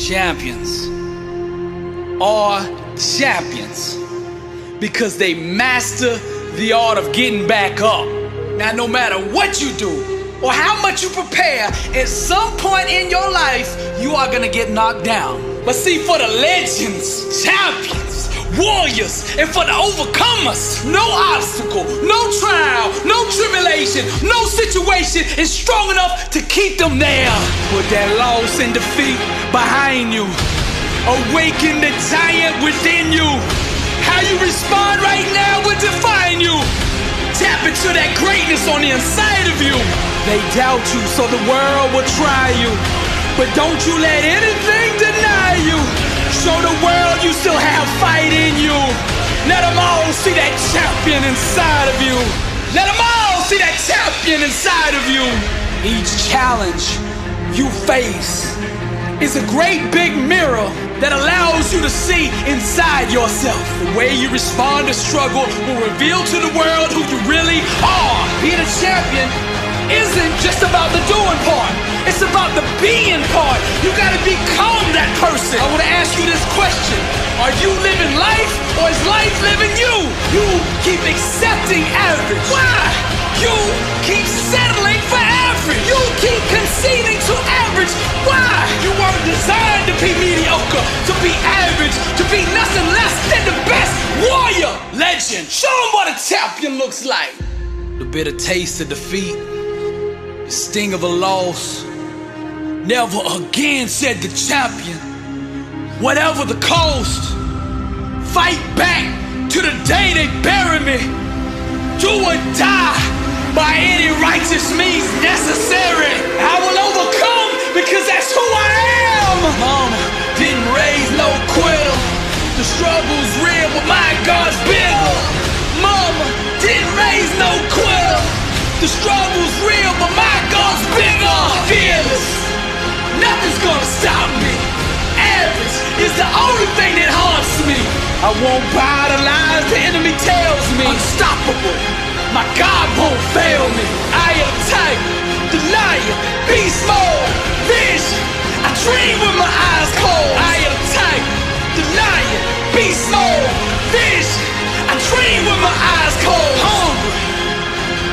Champions are champions because they master the art of getting back up. Now, no matter what you do or how much you prepare, at some point in your life, you are gonna get knocked down. But see, for the legends, champions, warriors, and for the overcomers, no obstacle, no trial, no tribulation, no situation is strong enough to keep them there. Put that loss and defeat behind you. Awaken the giant within you. How you respond right now will define you. Tap into that greatness on the inside of you. They doubt you, so the world will try you. But don't you let anything deny you. Show the world you still have fight in you. Let them all see that champion inside of you. Let them all see that champion inside of you. Each challenge you face is a great big mirror that allows you to see inside yourself. The way you respond to struggle will reveal to the world who you really are. Being a champion isn't just about the doing part. It's about the being part. You gotta become that person. I wanna ask you this question. Are you living life or is life living you? You keep accepting average. Why? You keep settling for average. You keep conceding to average. Why? You weren't designed to be mediocre, to be average, to be nothing less than the best warrior. Legend. Show them what a champion looks like. The bitter taste of defeat, the sting of a loss. Never again, said the champion. Whatever the cost, fight back to the day they bury me. Do or die by any righteous means necessary. I will overcome because that's who I am. Mama didn't raise no quill. The struggle's real, but my God's bigger. Mama didn't raise no quill. The struggle's real, but my God's bigger. Fearless. Nothing's gonna stop me. Average is the only thing that haunts me. I won't buy the lies the enemy tells me. Unstoppable. My God won't fail me. I am tight, the lion, beast mode, vision. I dream with my eyes cold. I am tight, the lion, beast mode, vision. I dream with my eyes cold. Hungry,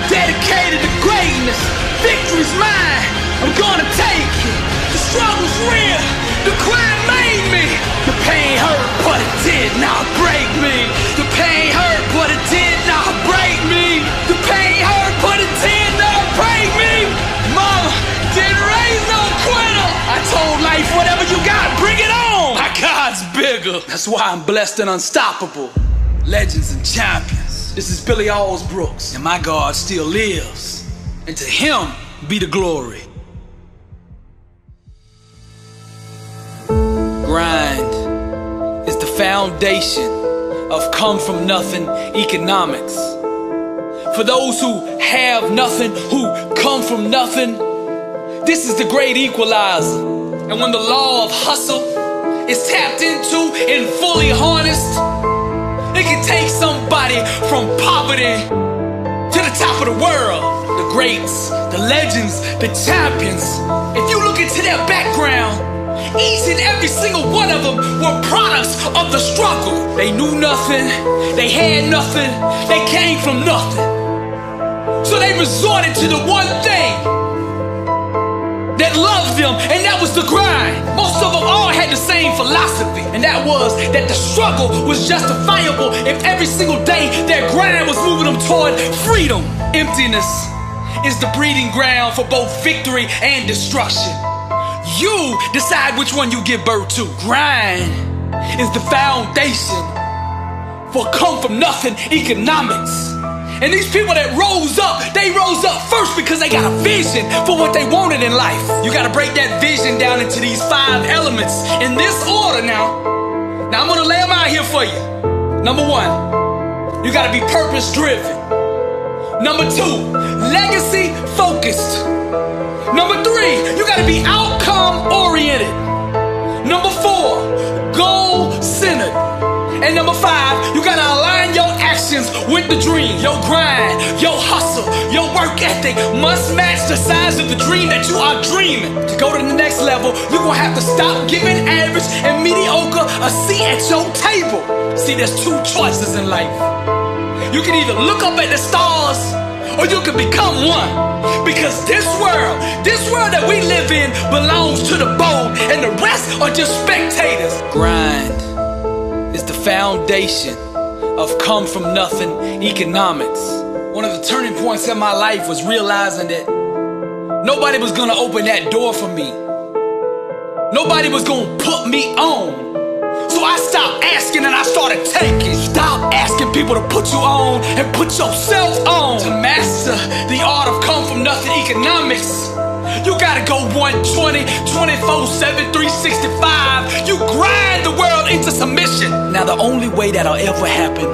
dedicated to greatness. Victory's mine. I'm gonna take it. The struggle's real. The grind made me. The pain hurt, but it did not break me. The pain hurt, but it did not break me. The pain hurt, but it did not break me. Mama didn't raise no quitter. I told life, whatever you got, bring it on. My God's bigger. That's why I'm blessed and unstoppable. Legends and champions. This is Billy Alsbrooks, and my God still lives. And to him be the glory. Grind is the foundation of come from nothing economics. For those who have nothing, who come from nothing, this is the great equalizer. And when the law of hustle is tapped into and fully harnessed, it can take somebody from poverty to the top of the world. The greats, the legends, the champions, if you look into their background, each and every single one of them were products of the struggle. They knew nothing, they had nothing, they came from nothing. So they resorted to the one thing that loved them, and that was the grind. Most of them all had the same philosophy, and that was that the struggle was justifiable if every single day their grind was moving them toward freedom. Emptiness is the breeding ground for both victory and destruction. You decide which one you give birth to. Grind is the foundation for come from nothing economics. And these people that rose up, they rose up first because they got a vision for what they wanted in life. You gotta break that vision down into these 5 elements in this order now. Now I'm gonna lay them out here for you. Number 1, you gotta be purpose driven. Number 2, legacy focused. Number 3, you gotta be outcome oriented. Number 4, goal centered. And number 5, you gotta align your actions proportions with the dream. Your grind, your hustle, your work ethic must match the size of the dream that you are dreaming. To go to the next level, you're gonna have to stop giving average and mediocre a seat at your table. See, there's two choices in life. You can either look up at the stars or you can become one. Because this world that we live in belongs to the bold, and the rest are just spectators. Grind is the foundation of come from nothing economics. One of the turning points in my life was realizing that nobody was gonna open that door for me. Nobody was gonna put me on. So I stopped asking and I started taking. Stop asking people to put you on and put yourself on. To master the art of come from nothing economics, you gotta go 120, 24/7, 365. You grind the world into submission. Now the only way that'll ever happen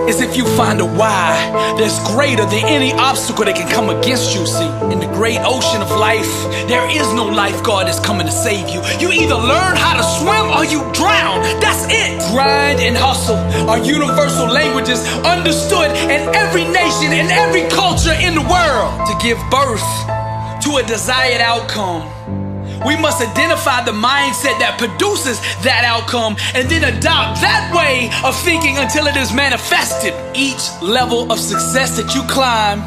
is if you find a why that's greater than any obstacle that can come against you. See, in the great ocean of life, there is no lifeguard that's coming to save you. You either learn how to swim or you drown. That's it. Grind and hustle are universal languages understood in every nation and every culture in the world. To give birth to a desired outcome, we must identify the mindset that produces that outcome and then adopt that way of thinking until it is manifested. Each level of success that you climb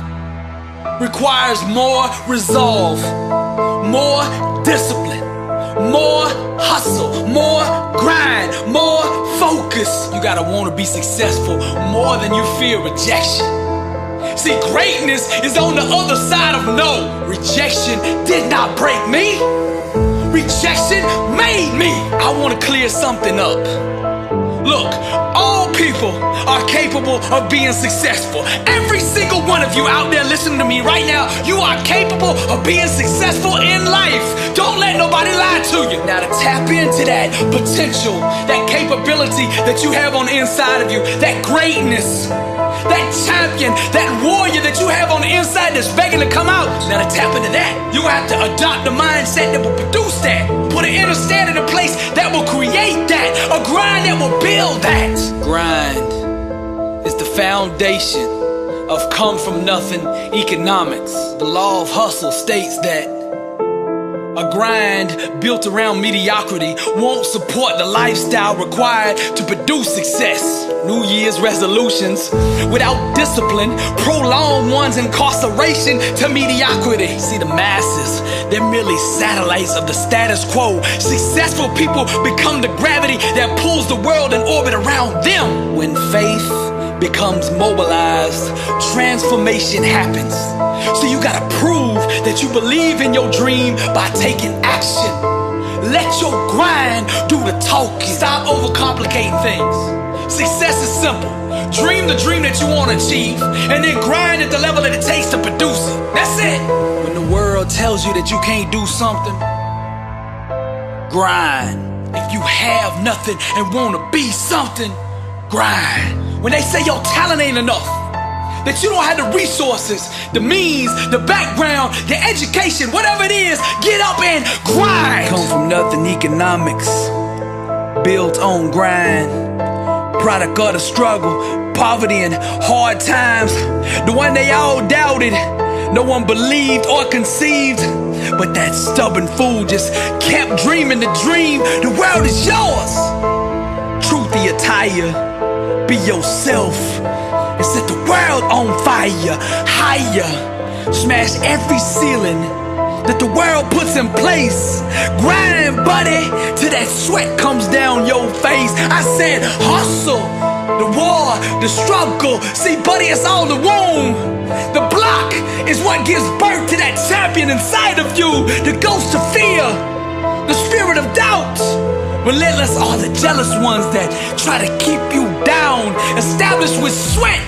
requires more resolve, more discipline, more hustle, more grind, more focus. You gotta wanna be successful more than you fear rejection. See, greatness is on the other side of no. Rejection did not break me. Rejection made me. I want to clear something up. Look, all people are capable of being successful. Every single one of you out there listening to me right now, you are capable of being successful in life. Don't let nobody lie to you. Now to tap into that potential, that capability that you have on the inside of you, that greatness, that champion, that warrior that you have on the inside that's begging to come out. Now to tap into that, you have to adopt the mindset that will produce that. Put an inner stand in a place that will create that. A grind that will build that. Grind is the foundation of come from nothing economics. The law of hustle states that a grind built around mediocrity won't support the lifestyle required to produce success. New Year's resolutions without discipline prolong one's incarceration to mediocrity. See, the masses, they're merely satellites of the status quo. Successful people become the gravity that pulls the world in orbit around them. When faith becomes mobilized, transformation happens. So you gotta prove that you believe in your dream by taking action. Let your grind do the talking. Stop overcomplicating things. Success is simple. Dream the dream that you want to achieve, and then grind at the level that it takes to produce it. That's it. When the world tells you that you can't do something, grind. If you have nothing and want to be something, grind. When they say your talent ain't enough, that you don't have the resources, the means, the background, the education, whatever it is, get up and grind. Come from nothing economics, built on grind. Product of the struggle, poverty and hard times. The one they all doubted, no one believed or conceived. But that stubborn fool just kept dreaming the dream. The world is yours. Truth the attire, be yourself. And set the world on fire, higher. Smash every ceiling that the world puts in place. Grind, buddy, till that sweat comes down your face. I said hustle, the war, the struggle. See, buddy, it's all the womb. The block is what gives birth to that champion inside of you. The ghost of fear, the spirit of doubt. Relentless are the jealous ones that try to keep you down. Established with sweat,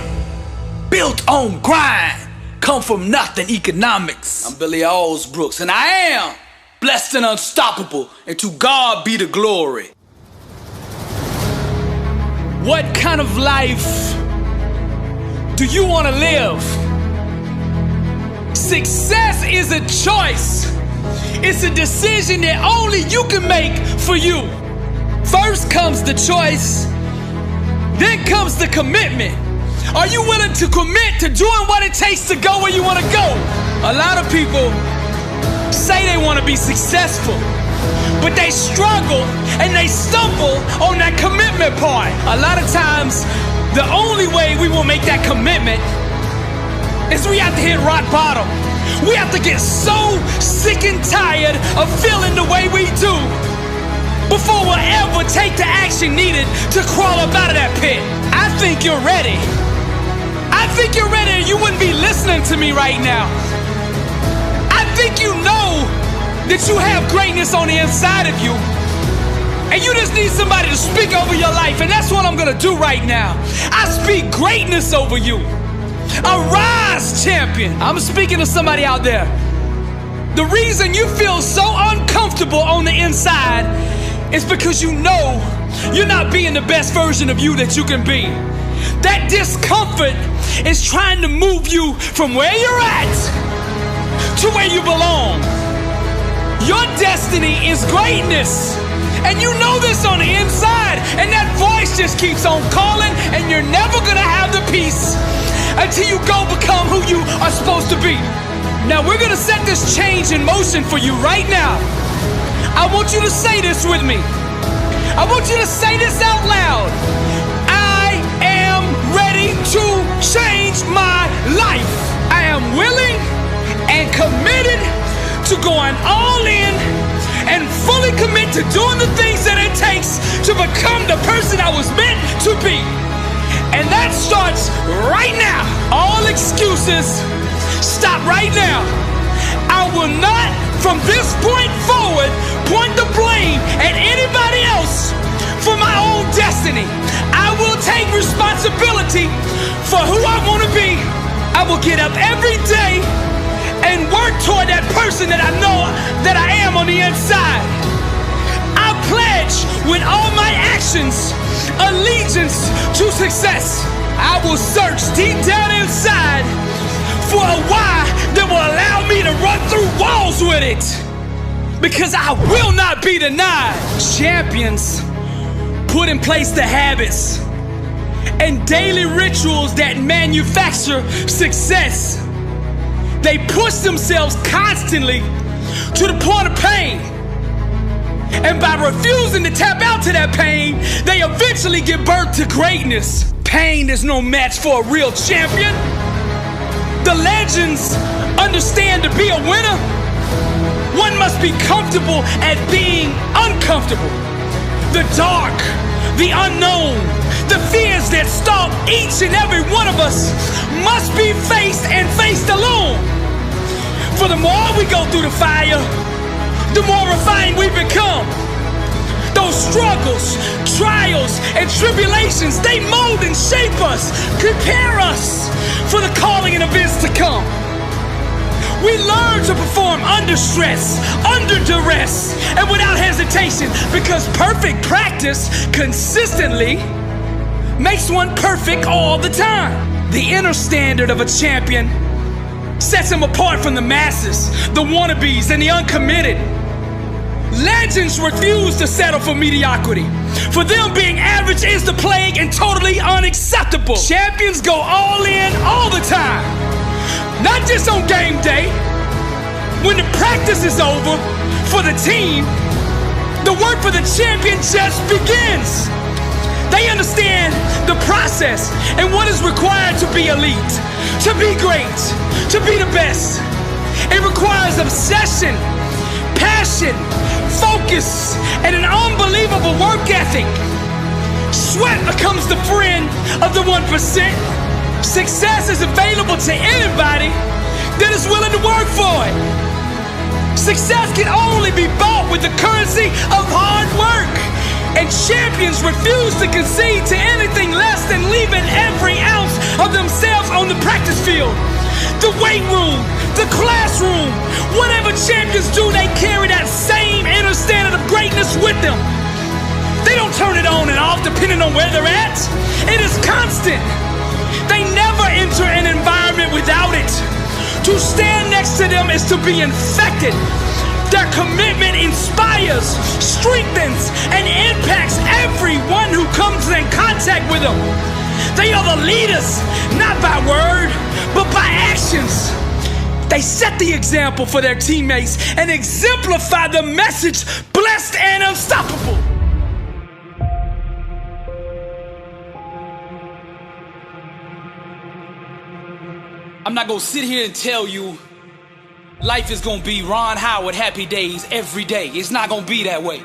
built on grind. Come from nothing economics. I'm Billy Alsbrooks, and I am blessed and unstoppable, and to God be the glory. What kind of life do you want to live? Success is a choice. It's a decision that only you can make for you. First comes the choice, then comes the commitment. Are you willing to commit to doing what it takes to go where you want to go? A lot of people say they want to be successful, but they struggle and they stumble on that commitment part. A lot of times, the only way we will make that commitment is we have to hit rock bottom. We have to get so sick and tired of feeling the way we do before we'll ever take the action needed to crawl up out of that pit. I think you're ready. I think you're ready, and you wouldn't be listening to me right now. I think you know that you have greatness on the inside of you, and you just need somebody to speak over your life, and that's what I'm gonna do right now. I speak greatness over you. Arise, champion. I'm speaking to somebody out there. The reason you feel so uncomfortable on the inside is because you know you're not being the best version of you that you can be. That discomfort is trying to move you from where you're at to where you belong. Your destiny is greatness, and you know this on the inside, and that voice just keeps on calling, and you're never gonna have the peace until you go become who you are supposed to be. Now we're gonna set this change in motion for you right now. I want you to say this with me. I want you to say this out loud. I am ready to change my life. I am willing and committed to going all in and fully commit to doing the things that it takes to become the person I was meant to be. And that starts right now. All excuses stop right now. I will not, from this point forward, point the blame at anybody else for my own destiny. I will take responsibility for who I want to be. I will get up every day and work toward that person that I know that I am on the inside. I pledge with all my actions allegiance to success. I will search deep down inside for a why that will allow me to run through walls with it, because I will not be denied. Champions put in place the habits and daily rituals that manufacture success. They push themselves constantly to the point of pain. And by refusing to tap out to that pain, they eventually give birth to greatness. Pain is no match for a real champion. The legends understand to be a winner, one must be comfortable at being uncomfortable. The dark, the unknown, the fears that stalk each and every one of us must be faced and faced alone. For the more we go through the fire, the more refined we become. Those struggles, trials, and tribulations, they mold and shape us, prepare us for the calling and events to come. We learn to perform under stress, under duress, and without hesitation, because perfect practice consistently makes one perfect all the time. The inner standard of a champion sets him apart from the masses, the wannabes, and the uncommitted. Legends refuse to settle for mediocrity. For them, being average is the plague and totally unacceptable. Champions go all in all the time, not just on game day. When the practice is over for the team, the work for the champion just begins. They understand the process and what is required to be elite, to be great, to be the best. It requires obsession, passion, focus, and an unbelievable work ethic. Sweat becomes the friend of the 1%. Success is available to anybody that is willing to work for it. Success can only be bought with the currency of hard work. And champions refuse to concede to anything less than leaving every ounce of themselves on the practice field, the weight room, the classroom. Whatever champions do, they carry that same inner standard of greatness with them. They don't turn it on and off depending on where they're at. It is constant. They never enter an environment without it. To stand next to them is to be infected. Their commitment inspires, strengthens, and impacts everyone who comes in contact with them. They are the leaders, not by word, but by actions. They set the example for their teammates and exemplify the message, blessed and unstoppable. I'm not gonna sit here and tell you life is gonna be Ron Howard happy days every day. It's not gonna be that way.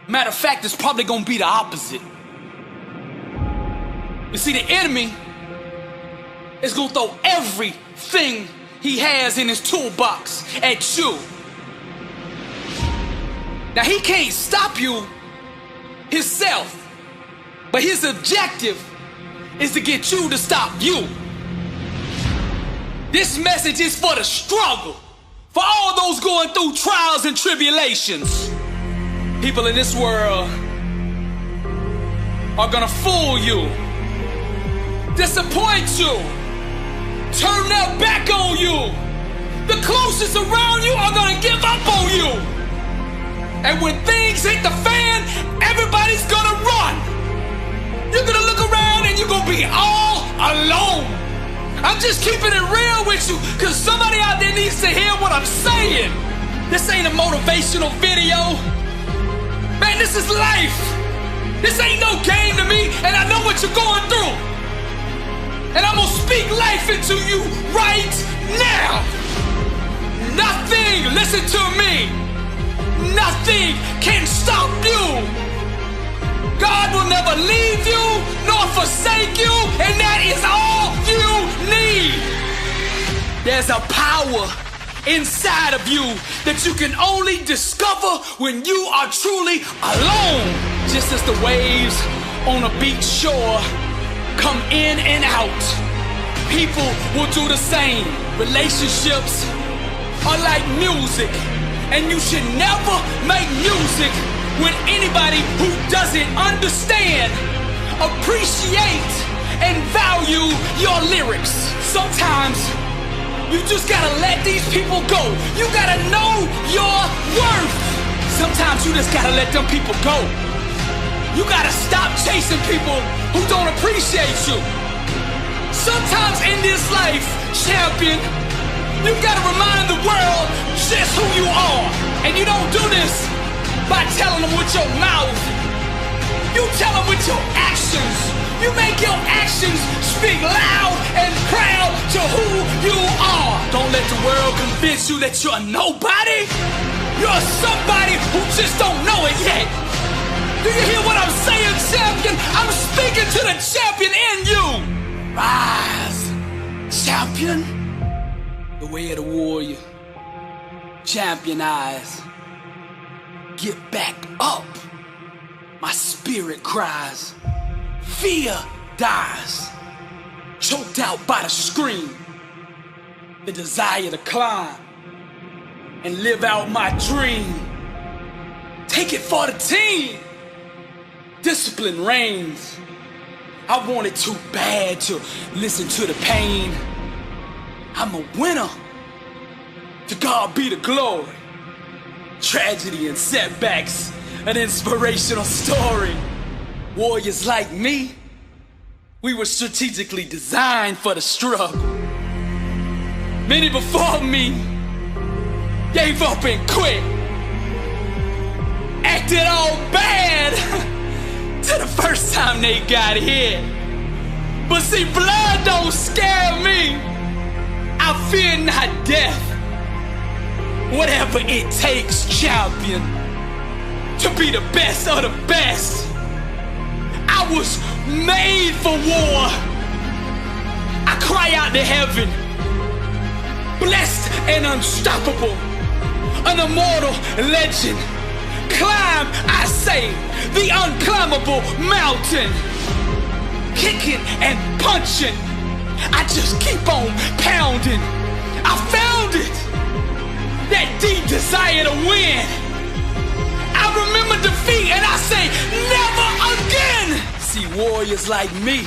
Matter of fact, it's probably gonna be the opposite. You see, the enemy is gonna throw everything he has in his toolbox at you. Now, he can't stop you himself, but his objective is to get you to stop you. This message is for the struggle, for all those going through trials and tribulations. People in this world are gonna fool you, disappoint you, turn their back on you. The closest around you are gonna give up on you. And when things hit the fan, everybody's gonna run. You're gonna look around and you're gonna be all alone. I'm just keeping it real with you, because somebody out there needs to hear what I'm saying. This ain't a motivational video. Man, this is life. This ain't no game to me, and I know what you're going through. And I'm gonna speak life into you right now. Nothing, listen to me, nothing can stop you. God will never leave you nor forsake you, and that is all you need. There's a power inside of you that you can only discover when you are truly alone. Just as the waves on a beach shore come in and out, people will do the same. Relationships are like music, and you should never make music with anybody who doesn't understand, appreciate, and value your lyrics. Sometimes you just gotta let these people go. You gotta know your worth. Sometimes you just gotta let them people go. You gotta stop chasing people who don't appreciate you. Sometimes in this life, champion, you gotta remind the world just who you are. And you don't do this by telling them with your mouth. You tell them with your actions. You make your actions speak loud and proud to who you are. Don't let the world convince you that you're nobody. You're somebody who just don't know it yet. Do you hear what I'm saying, champion? I'm speaking to the champion in you. Rise, champion. The way of the warrior. Champion eyes. Get back up. My spirit cries. Fear dies. Choked out by the scream. The desire to climb and live out my dream. Take it for the team. Discipline reigns. I want it too bad to listen to the pain. I'm a winner. To God be the glory. Tragedy and setbacks, an inspirational story. Warriors like me, we were strategically designed for the struggle. Many before me gave up and quit, acted all bad till the first time they got hit. But see, blood don't scare me. I fear not death. Whatever it takes, champion, to be the best of the best. I was made for war. I cry out to heaven, blessed and unstoppable, an immortal legend. Climb, I say, the unclimbable mountain. Kicking and punching, I just keep on pounding. I found it, that deep desire to win. I remember defeat and I say, never again. See, warriors like me,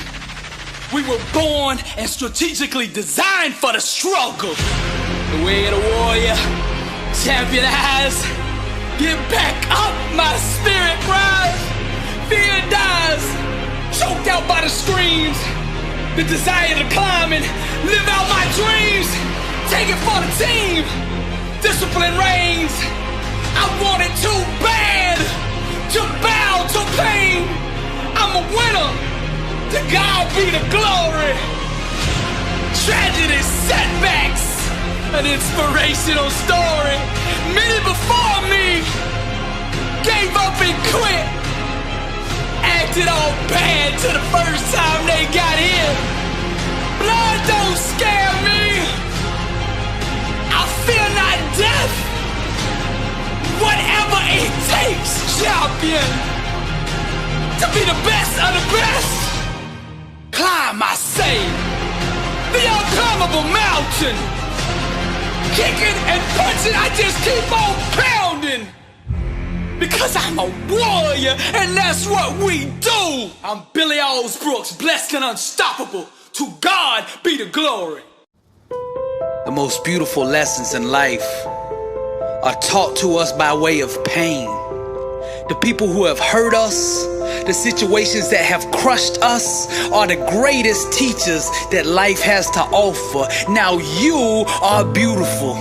we were born and strategically designed for the struggle. The way of the warrior, champion eyes. Get back up, my spirit rise. Fear dies. choked out by the screams, the desire to climb and live out my dreams. Take it for the team, discipline reigns. I want it too bad to bow to pain. I'm a winner, to God be the glory. Tragedy, setbacks, an inspirational story. Many before me gave up and quit, acted all bad till the first time they got in. Blood don't scare me, I fear not death. Whatever it takes, champion, to be the best of the best. Climb, I say, the unclimbable mountain. Kicking and punching, I just keep on pounding. Because I'm a warrior, and that's what we do. I'm Billy Alsbrooks, blessed and unstoppable. To God be the glory. The most beautiful lessons in life are taught to us by way of pain. The people who have hurt us, the situations that have crushed us, are the greatest teachers that life has to offer. Now you are beautiful,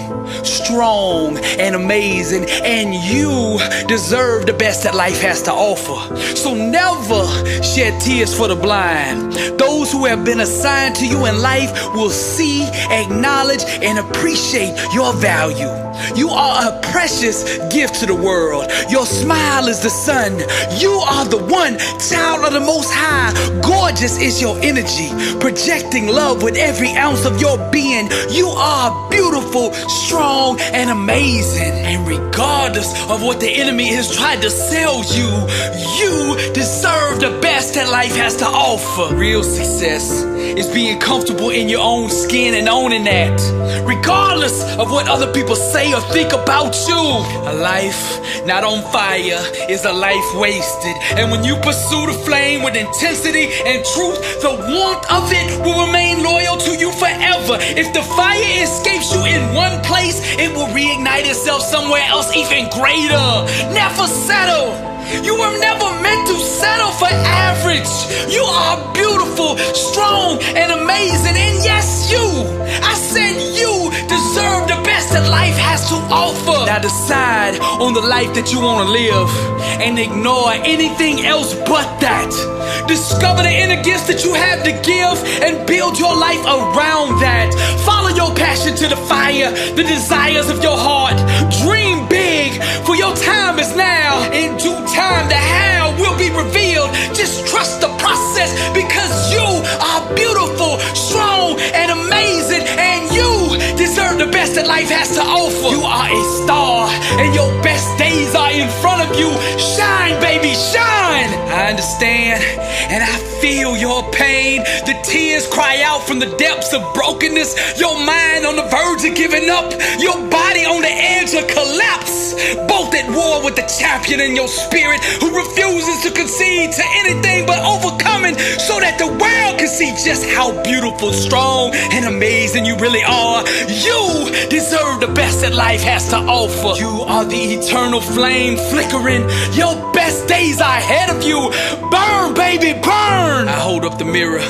strong, and amazing, and you deserve the best that life has to offer. So never shed tears for the blind. Those who have been assigned to you in life will see, acknowledge, and appreciate your value. You are a precious gift to the world. Your smile is the sun. You are the one, child of the Most High. Gorgeous is your energy, projecting love with every ounce of your being. You are beautiful, strong, and amazing. And regardless of what the enemy has tried to sell you, you deserve the best that life has to offer. Real success is being comfortable in your own skin and owning that, regardless of what other people say or think about you. A life not on fire is a life wasted. And when you pursue the flame with intensity and truth, the warmth of it will remain loyal to you forever. If the fire escapes you in one place, it will reignite itself somewhere else even greater. Never settle. You were never meant to settle for average. You are beautiful, strong, and amazing. And yes, I said you deserve the best that life has to offer. Now decide on the life that you want to live and ignore anything else but that. Discover the inner gifts that you have to give and build your life around that. Follow your passion to the fire, the desires of your heart. Dream big, for your time is now. In due time, the how will be revealed. Just trust the process, because you are beautiful, strong, and amazing, and you deserve the best that life has to offer. You are a star, and your best days are in front of you. Shine, baby, shine. I understand, and I feel your pain. The tears cry out from the depths of brokenness. Your mind on the verge of giving up, your body on the edge of collapse. Both at war with the champion in your spirit, who refuses to concede to anything but overcoming, so that the world can see just how beautiful, strong, and amazing you really are. You deserve the best that life has to offer. You are the eternal flame flickering. Your best days are ahead of you. Burn, baby, burn. I hold up the mirror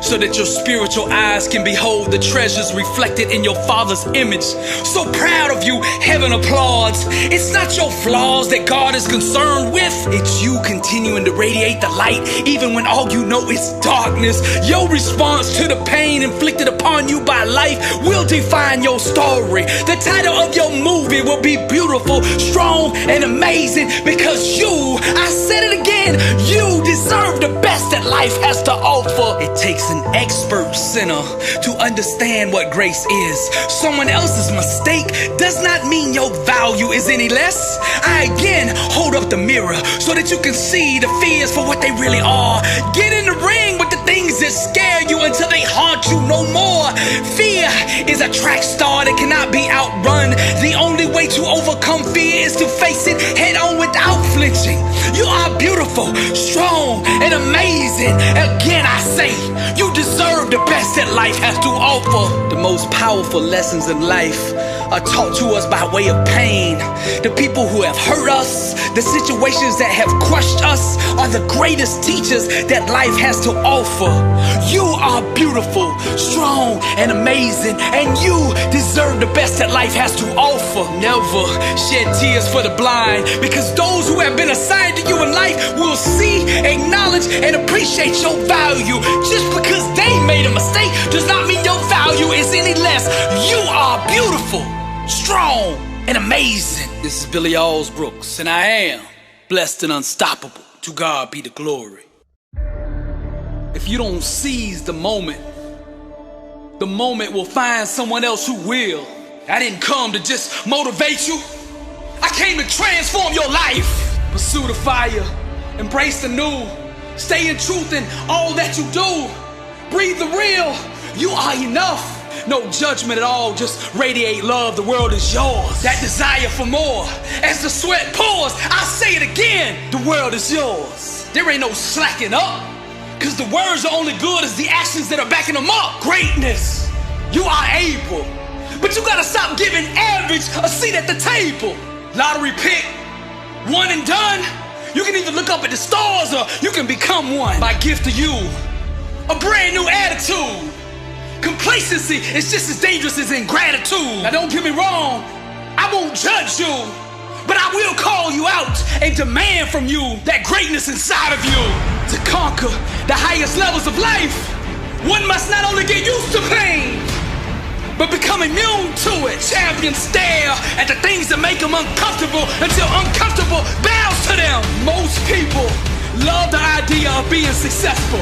so that your spiritual eyes can behold the treasures reflected in your Father's image. So proud of you, heaven applauds. It's not your flaws that God is concerned with. It's you continuing to radiate the light even when all you know is darkness. Your response to the pain inflicted upon you by life will define your story. The title of your movie will be beautiful, strong, and amazing, because you, I said it again, you deserve the best that life has to offer. It takes an expert sinner to understand what grace is. Someone else's mistake does not mean your value is any less. I again hold up the mirror so that you can see the fears for what they really are. Get in the ring with the things that scare you until they haunt you no more. Fear is a track star that cannot be outrun. The only way to overcome fear is to face it head on without flinching. You You are beautiful, strong, and amazing. Again, I say, you deserve the best that life has to offer. The most powerful lessons in life are taught to us by way of pain. The people who have hurt us, the situations that have crushed us, are the greatest teachers that life has to offer. You are beautiful, strong, and amazing, and you deserve the best that life has to offer. Never shed tears for the blind, because those who have been assigned to you in life will see, acknowledge, and appreciate your value. Just because they made a mistake does not mean your value is any less. You are beautiful, strong, and amazing. This is Billy Alsbrooks, and I am blessed and unstoppable. To God be the glory. If you don't seize the moment will find someone else who will. I didn't come to just motivate you. I came to transform your life. Pursue the fire, embrace the new, stay in truth in all that you do. Breathe the real, you are enough. No judgment at all, just radiate love, the world is yours. That desire for more, as the sweat pours, I say it again, the world is yours. There ain't no slacking up, cause the words are only good as the actions that are backing them up. Greatness, you are able, but you gotta stop giving average a seat at the table. Lottery pick, one and done. You can either look up at the stars or you can become one. My gift to you, a brand new attitude. Complacency is just as dangerous as ingratitude. Now don't get me wrong, I won't judge you, but I will call you out and demand from you that greatness inside of you. To conquer the highest levels of life, one must not only get used to pain, but become immune to it. Champions stare at the things that make them uncomfortable until uncomfortable bows to them. Most people love the idea of being successful.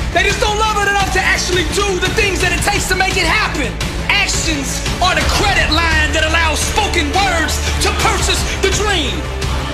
They just don't love it enough to actually do the things that it takes to make it happen. Actions are the credit line that allows spoken words to purchase the dream.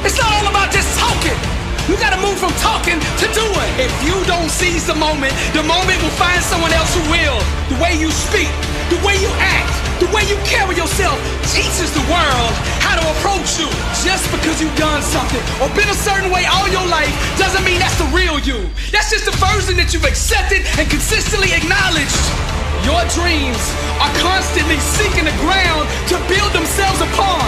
It's not all about just talking. You gotta move from talking to doing. If you don't seize the moment will find someone else who will. The way you speak, the way you act, the way you carry yourself teaches the world how to approach you. Just because you've done something or been a certain way all your life doesn't mean that's the real you. That's just the version that you've accepted and consistently acknowledged. Your dreams are constantly seeking the ground to build themselves upon.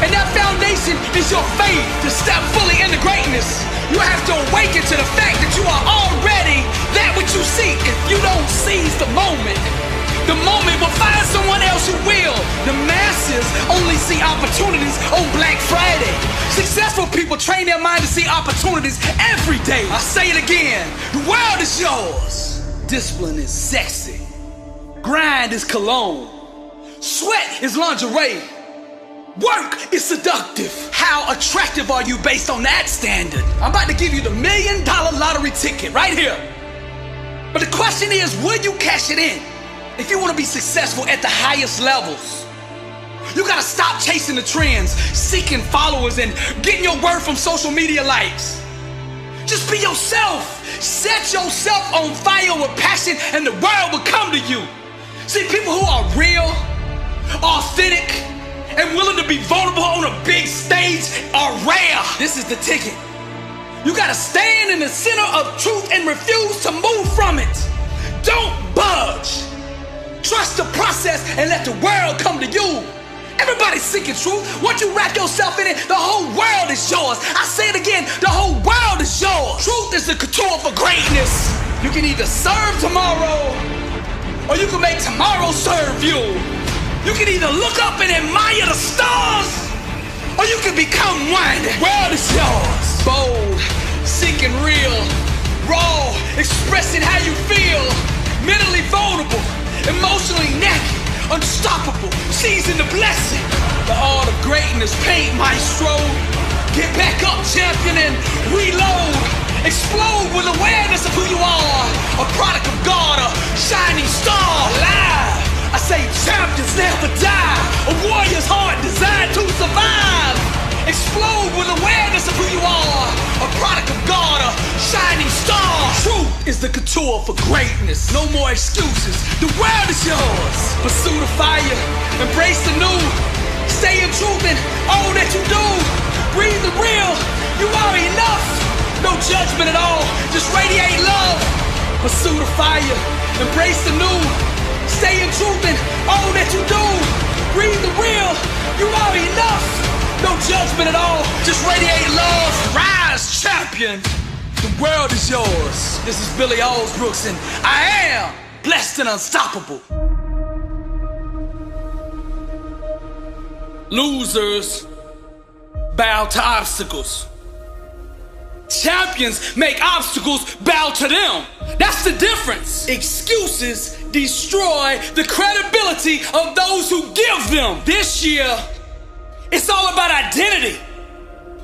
And that foundation is your faith to step fully into greatness. You have to awaken to the fact that you are already that which you seek. If you don't seize the moment will find someone else who will. The masses only see opportunities on Black Friday. Successful people train their mind to see opportunities every day. I say it again, the world is yours. Discipline is sexy. Grind is cologne. Sweat is lingerie. Work is seductive. How attractive are you based on that standard? I'm about to give you the $1 million lottery ticket right here. But the question is, will you cash it in? If you want to be successful at the highest levels, you gotta stop chasing the trends, seeking followers, and getting your word from social media likes. Just be yourself. Set yourself on fire with passion, and the world will come to you. See, people who are real, authentic, and willing to be vulnerable on a big stage are rare. This is the ticket. You gotta stand in the center of truth and refuse to move from it. Don't budge. Trust the process and let the world come to you. Everybody's seeking truth. Once you wrap yourself in it, the whole world is yours. I say it again, the whole world is yours. Truth is the couture for greatness. You can either serve tomorrow, or you can make tomorrow serve you. You can either look up and admire the stars, or you can become one. The world is yours. Bold, seeking real, raw, expressing how you feel, mentally vulnerable, emotionally naked, unstoppable, seizing the blessing. The art of greatness, paint maestro. Get back up, champion, and reload. Explode with awareness of who you are. A product of God, a shining star. Alive. I say champions never die. A warrior's heart designed to survive. Explode with awareness of who you are. A product of God, a shining star. Truth is the couture for greatness. No more excuses. The world is yours. Pursue the fire. Embrace the new. Stay in truth in all that you do. Breathe the real. You are enough. Pursue the fire, embrace the new. Stay in truth in all that you do. Breathe the real, you are enough. No judgment at all, just radiate love. Rise, champion. The world is yours. This is Billy Alsbrooks, and I am blessed and unstoppable. Losers bow to obstacles. Champions make obstacles bow to them. That's the difference. Excuses destroy the credibility of those who give them. This year, it's all about identity.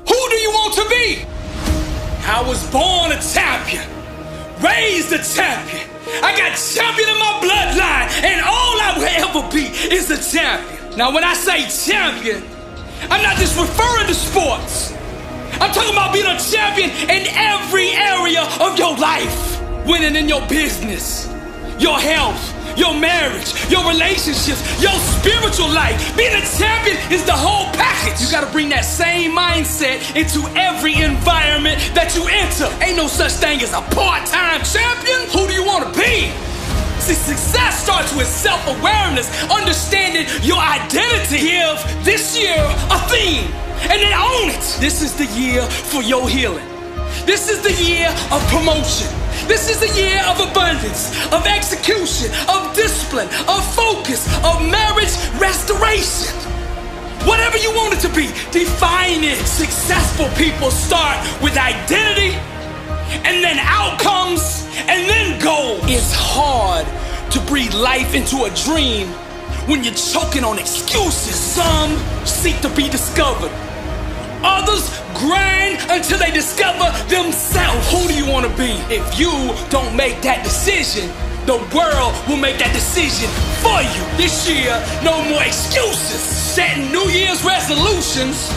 Who do you want to be? I was born a champion, raised a champion. I got champion in my bloodline, and all I will ever be is a champion. Now, when I say champion, I'm not just referring to sports. I'm talking about being a champion in every area of your life. Winning in your business, your health, your marriage, your relationships, your spiritual life. Being a champion is the whole package. You gotta bring that same mindset into every environment that you enter. Ain't no such thing as a part-time champion. Who do you wanna be? See, success starts with self-awareness, understanding your identity. Give this year a theme, and then own it. This is the year for your healing. This is the year of promotion. This is the year of abundance, of execution, of discipline, of focus, of marriage restoration. Whatever you want it to be, define it. Successful people start with identity, and then outcomes, and then goals. It's hard to breathe life into a dream when you're choking on excuses. Some seek to be discovered. Others grind until they discover themselves. Who do you want to be? If you don't make that decision, the world will make that decision for you. This year, no more excuses. Setting New Year's resolutions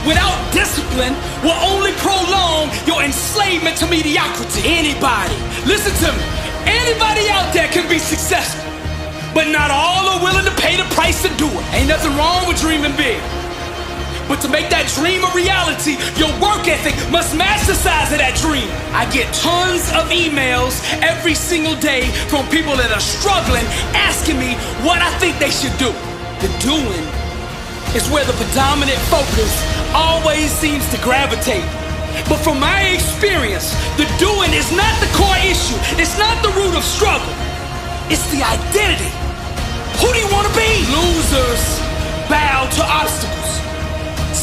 without discipline will only prolong your enslavement to mediocrity. Anybody, listen to me, anybody out there can be successful, but not all are willing to pay the price to do it. Ain't nothing wrong with dreaming big, but to make that dream a reality, your work ethic must match the size of that dream. I get tons of emails every single day from people that are struggling, asking me what I think they should do. The doing is where the predominant focus always seems to gravitate. But from my experience, the doing is not the core issue. It's not the root of struggle. It's the identity. Who do you want to be? Losers bow to obstacles.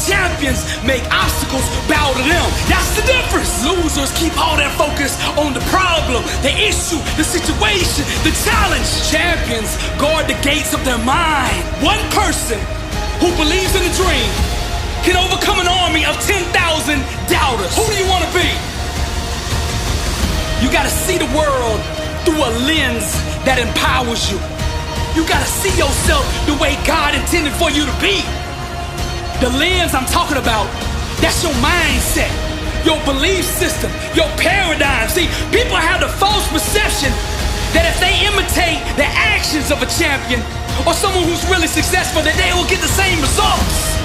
Champions make obstacles bow to them. That's the difference. Losers keep all their focus on the problem, the issue, the situation, the challenge. Champions guard the gates of their mind. One person who believes in a dream can overcome an army of 10,000 doubters. Who do you want to be? You gotta see the world through a lens that empowers you. You gotta see yourself the way God intended for you to be. The lens I'm talking about, that's your mindset, your belief system, your paradigm. See, people have the false perception that if they imitate the actions of a champion or someone who's really successful, that they will get the same results.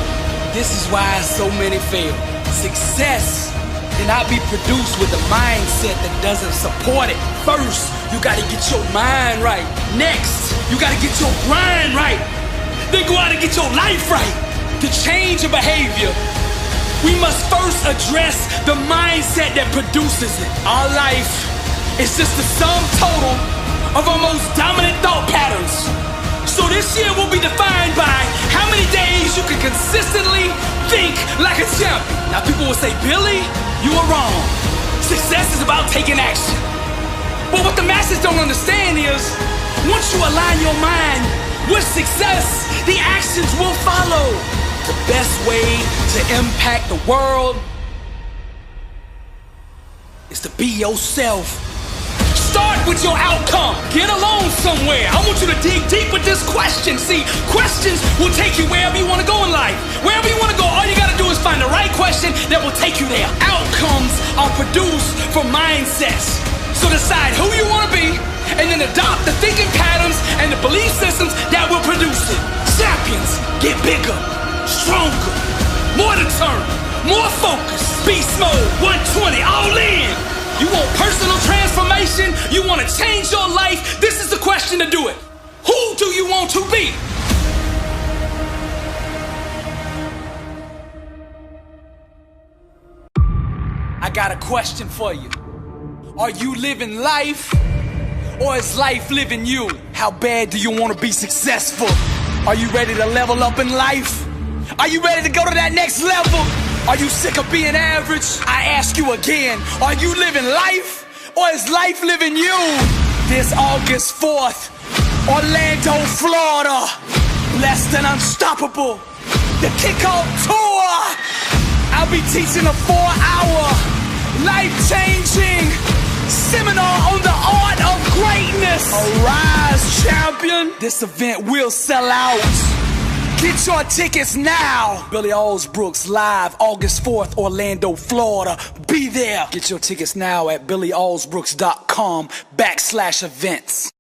This is why so many fail. Success cannot be produced with a mindset that doesn't support it. First, you gotta get your mind right. Next, you gotta get your grind right. Then go out and get your life right. To change your behavior, we must first address the mindset that produces it. Our life is just the sum total of our most dominant thought patterns. So this year will be defined by how many days you can consistently think like a champion. Now people will say, Billy, you are wrong. Success is about taking action. But what the masses don't understand is, once you align your mind with success, the actions will follow. The best way to impact the world is to be yourself. Start with your outcome. Get alone somewhere. I want you to dig deep with this question. See, questions will take you wherever you want to go in life. Wherever you want to go, all you got to do is find the right question that will take you there. Outcomes are produced from mindsets. So decide who you want to be, and then adopt the thinking patterns and the belief systems that will produce it. Champions get bigger, stronger, more determined, more focused. Beast mode 120, all in. You want personal transformation? You want to change your life? This is the question to do it. Who do you want to be? I got a question for you. Are you living life, or is life living you? How bad do you want to be successful? Are you ready to level up in life? Are you ready to go to that next level? Are you sick of being average? I ask you again, are you living life, or is life living you? This August 4th, Orlando, Florida, less than unstoppable, the kickoff tour. I'll be teaching a 4-hour, life-changing seminar on the art of greatness. Arise, champion. This event will sell out. Get your tickets now. Billy Alsbrooks live August 4th, Orlando, Florida. Be there. Get your tickets now at billyalsbrooks.com/events.